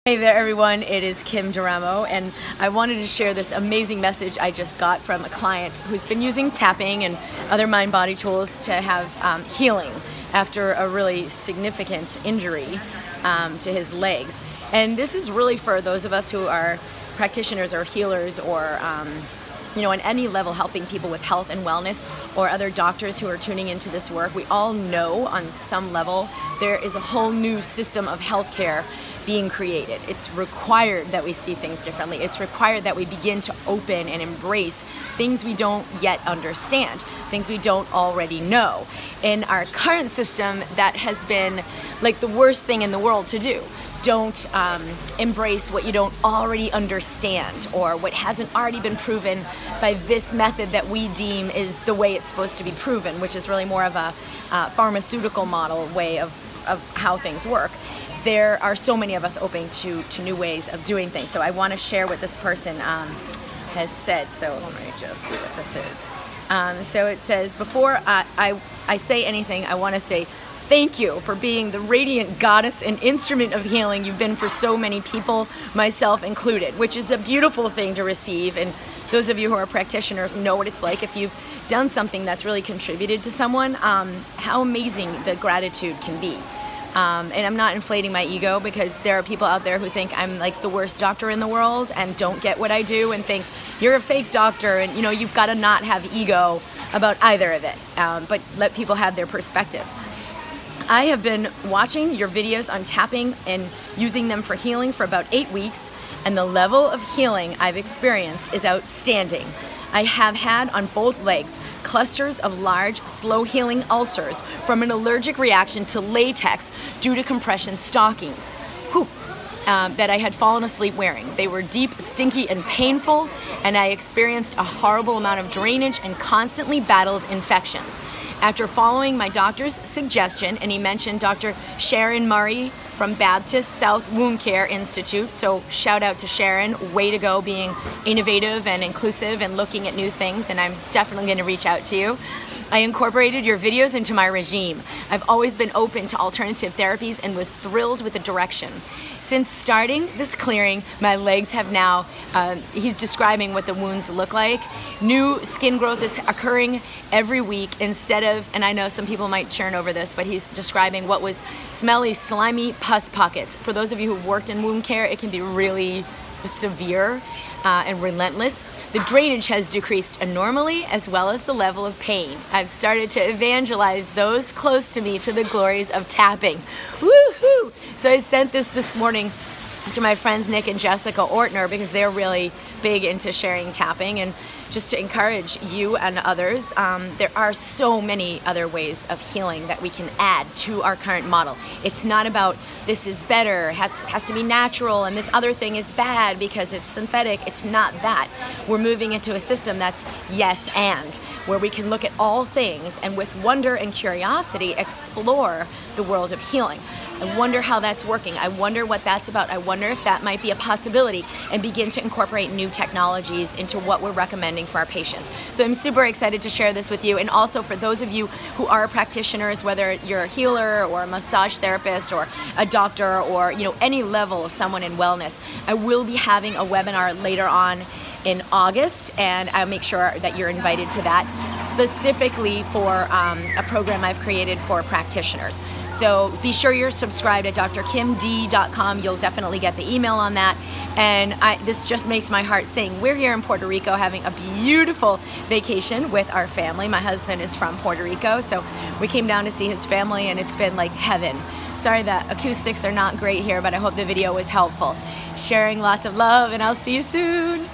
Hey there everyone, it is Kim Duramo, and I wanted to share this amazing message I just got from a client who's been using tapping and other mind-body tools to have healing after a really significant injury to his legs. And this is really for those of us who are practitioners or healers or you know, on any level helping people with health and wellness, or other doctors who are tuning into this work. We all know on some level there is a whole new system of healthcare being created. It's required that we see things differently. It's required that we begin to open and embrace things we don't yet understand, things we don't already know. In our current system, that has been like the worst thing in the world to do. Don't embrace what you don't already understand, or what hasn't already been proven by this method that we deem is the way it's supposed to be proven, which is really more of a pharmaceutical model way of how things work. There are so many of us open to new ways of doing things. So I want to share what this person has said. So let me just see what this is. So it says, before I say anything, I want to say thank you for being the radiant goddess and instrument of healing you've been for so many people, myself included, which is a beautiful thing to receive. And those of you who are practitioners know what it's like if you've done something that's really contributed to someone, how amazing the gratitude can be. And I'm not inflating my ego, because there are people out there who think I'm like the worst doctor in the world and don't get what I do and think you're a fake doctor, and you know, you've got to not have ego about either of it, but let people have their perspective. I have been watching your videos on tapping and using them for healing for about 8 weeks, and the level of healing I've experienced is outstanding. I have had on both legs clusters of large, slow-healing ulcers from an allergic reaction to latex due to compression stockings that I had fallen asleep wearing. They were deep, stinky, and painful, and I experienced a horrible amount of drainage and constantly battled infections. After following my doctor's suggestion, and he mentioned Dr. Sharon Murray from Baptist South Wound Care Institute, so shout out to Sharon, way to go being innovative and inclusive and looking at new things, and I'm definitely going to reach out to you. I incorporated your videos into my regime. I've always been open to alternative therapies and was thrilled with the direction. Since starting this clearing, my legs have now, he's describing what the wounds look like. New skin growth is occurring every week instead of, and I know some people might churn over this, but he's describing what was smelly, slimy pus pockets. For those of you who've worked in wound care, it can be really severe and relentless. The drainage has decreased enormously, as well as the level of pain. I've started to evangelize those close to me to the glories of tapping. Woohoo! So I sent this morning to my friends Nick and Jessica Ortner, because they're really big into sharing tapping, and just to encourage you and others, there are so many other ways of healing that we can add to our current model. It's not about this is better, has to be natural, and this other thing is bad because it's synthetic. It's not that. We're moving into a system that's yes and, where we can look at all things and with wonder and curiosity explore the world of healing. I wonder how that's working. I wonder what that's about. I wonder if that might be a possibility, and begin to incorporate new technologies into what we're recommending for our patients. So I'm super excited to share this with you. And also for those of you who are practitioners, whether you're a healer or a massage therapist or a doctor, or you know, any level of someone in wellness, I will be having a webinar later on in August, and I'll make sure that you're invited to that, specifically for a program I've created for practitioners. So be sure you're subscribed at drkimd.com. You'll definitely get the email on that. And this just makes my heart sing. We're here in Puerto Rico having a beautiful vacation with our family. My husband is from Puerto Rico, so we came down to see his family, and it's been like heaven. Sorry that acoustics are not great here, but I hope the video was helpful. Sharing lots of love, and I'll see you soon.